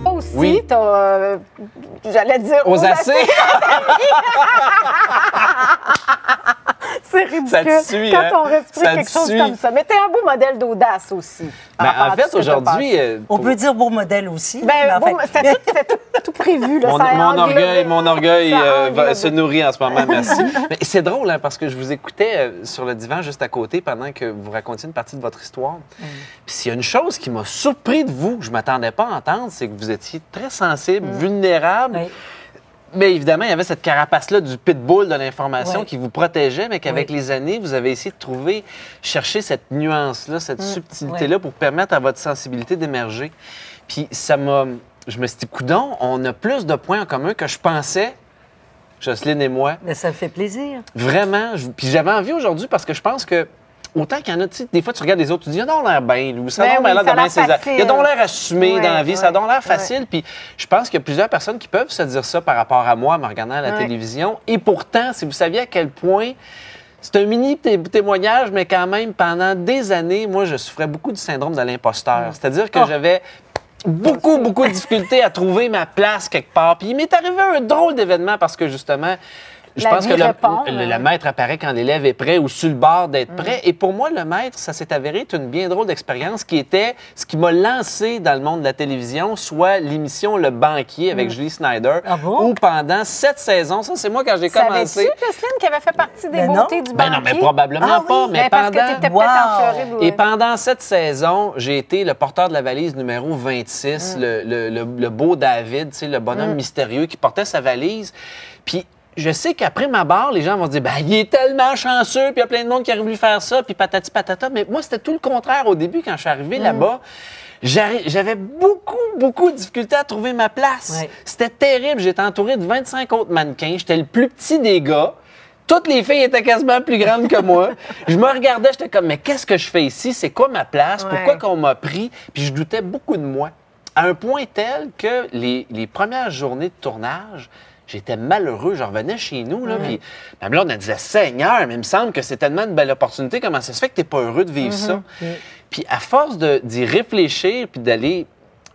Toi aussi, Oui. t'as, j'allais dire... Osacé. C'est ridicule. Ça te suit, quand hein? on respire Ça quelque te chose suit. comme ça. Mais t'es un beau modèle d'audace aussi. par Ben, rapport en à fait, tout ce que t'as aujourd'hui, passé. On peut dire beau modèle aussi. Ben, mais en bon, fait- c'était tout prévu. Là, Mon, ça mon englobait- orgueil ça englobait. se nourrit en ce moment, merci. Mais c'est drôle, hein, parce que je vous écoutais sur le divan juste à côté pendant que vous racontiez une partie de votre histoire. Puis s'il y a une chose qui m'a surpris de vous, que je ne m'attendais pas à entendre, c'est que vous étiez très sensible, vulnérable. Oui. Mais évidemment, il y avait cette carapace-là du pitbull de l'information Oui. qui vous protégeait, mais qu'avec Oui. les années, vous avez essayé de chercher cette nuance-là, cette subtilité-là pour permettre à votre sensibilité d'émerger. Puis je me suis dit, coudonc, on a plus de points en commun que je pensais, Jocelyne et moi. Mais ça me fait plaisir. Vraiment. Puis j'avais envie aujourd'hui parce que je pense que autant qu'il y en a, tu sais, des fois, tu regardes les autres, tu dis, il a donc l'air bien, lui, ça a Ben donc oui, l'air de ça a bien l'air ses facile. Il a donc l'air assumé Ouais, dans la vie, ça a donc l'air ouais. facile. Puis je pense qu'il y a plusieurs personnes qui peuvent se dire ça par rapport à moi, en me regardant à la Ouais. télévision. Et pourtant, si vous saviez à quel point c'est un mini témoignage, mais quand même, pendant des années, moi, je souffrais beaucoup du syndrome de l'imposteur. C'est-à-dire que j'avais beaucoup de difficultés à trouver ma place quelque part. Puis il m'est arrivé un drôle d'événement parce que, justement, je La pense vie que répond, le maître apparaît quand l'élève est prêt ou sur le bord d'être prêt. Et pour moi, le maître, ça s'est avéré être une bien drôle d'expérience qui était ce qui m'a lancé dans le monde de la télévision, soit l'émission Le Banquier avec Julie Snyder, Ah bon? où pendant 7 saisons, ça c'est moi quand j'ai commencé. Savais-tu, Jocelyne, qui avait fait partie des Ben beautés non. du Ben non, banquier? mais probablement Ah oui, pas. Mais Ben, parce que pendant... t'étais Wow. peut-être en Floride. Et pendant cette saison, j'ai été le porteur de la valise numéro 26, le beau David, tu sais, le bonhomme mystérieux qui portait sa valise. Puis je sais qu'après ma barre, les gens vont se dire, ben, il est tellement chanceux, puis il y a plein de monde qui a voulu faire ça, puis patati patata. Mais moi, c'était tout le contraire au début, quand je suis arrivé là-bas. J'avais beaucoup de difficultés à trouver ma place. Ouais. C'était terrible. J'étais entouré de 25 autres mannequins. J'étais le plus petit des gars. Toutes les filles étaient quasiment plus grandes que moi. Je me regardais, j'étais comme, mais qu'est-ce que je fais ici? C'est quoi ma place? Ouais. Pourquoi qu'on m'a pris? Puis je doutais beaucoup de moi. À un point tel que les premières journées de tournage, j'étais malheureux. Je revenais chez nous, là, puis ma blonde, elle disait, Seigneur, mais il me semble que c'est tellement une belle opportunité. Comment ça se fait que tu n'es pas heureux de vivre ça? Puis à force d'y réfléchir, puis d'aller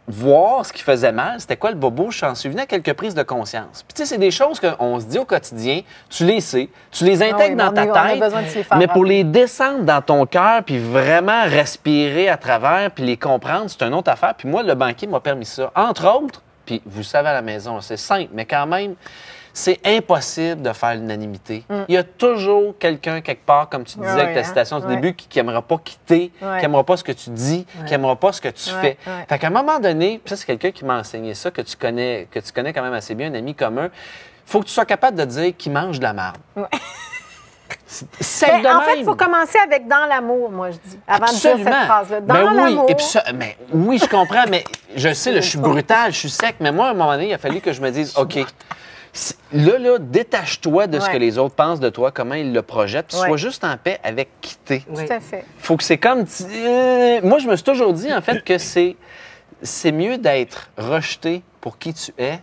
voir ce qui faisait mal, c'était quoi le bobo, je suis venu à quelques prises de conscience. Puis tu sais, c'est des choses qu'on se dit au quotidien, tu les sais, tu les intègres dans ta on a tête, besoin de se les faire mais pour rappeler. les descendre dans ton cœur, puis vraiment respirer à travers, puis les comprendre, c'est une autre affaire. Puis moi, le banquier m'a permis ça. Entre autres, puis vous savez à la maison, c'est simple, mais quand même, c'est impossible de faire l'unanimité. Il y a toujours quelqu'un quelque part, comme tu disais avec ta Ouais, citation du ouais. début, qui n'aimera pas quitter, Ouais. qui n'aimera pas ce que tu dis, qui n'aimera pas ce que tu fais. ouais. Fait qu'à un moment donné, puis ça, c'est quelqu'un qui m'a enseigné ça, que tu connais quand même assez bien, un ami commun, il faut que tu sois capable de dire qu'il mange de la marde. C'est Ben, de en fait, il même. faut commencer avec dans l'amour, moi, je dis, avant de dire Absolument. cette phrase-là. Dans Ben oui. l'amour. Et puis ça, ben oui, je comprends, mais je sais, là, je suis brutal, je suis sec, mais moi, à un moment donné, il a fallu que je me dise, OK, là, détache-toi de ce Ouais. que les autres pensent de toi, comment ils le projettent, puis Ouais. sois juste en paix avec qui t'es. Oui. Tout à fait. Faut que c'est comme... moi, je me suis toujours dit, en fait, que c'est mieux d'être rejeté pour qui tu es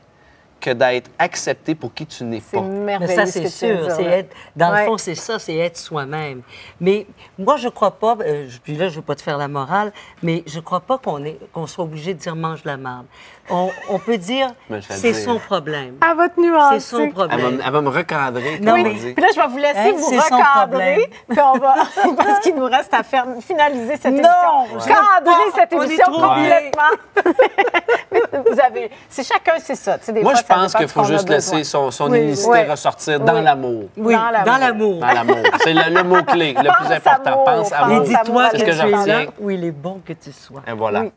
que d'être accepté pour qui tu n'es C'est pas. Mais merveilleux. ça, ce c'est que tu viens de sûr. dire, C'est là. être, dans Ouais. le fond, c'est ça, c'est être soi-même. Mais moi, je crois pas, puis là, je veux pas te faire la morale, mais je crois pas qu'on soit obligé de dire mange la marde. On peut dire Me le fais c'est dire. son problème. À votre nuance. C'est son problème. Elle va me recadrer, Non, comme mais- on dit. Puis là, je vais vous laisser Hein, vous c'est son recadrer. Puis on va. Parce qu'il nous reste à finaliser cette Non, émission. je Cadrer l'aime pas. cette On est émission trop complètement. Vous avez. C'est chacun, c'est ça. Tu sais, des Moi, fois, je ça pense dépend qu'il de ce faut qu'on a juste laisser besoin. son Oui, unicité oui. ressortir dans Oui. l'amour. Oui, Dans l'amour. dans l'amour. Dans l'amour. C'est le mot-clé, le plus Pense important. amour, Pense pense Et amour. amour. dis-toi C'est que ce que tu es j'en là retiens. où il est bon que tu sois. Et voilà. Oui.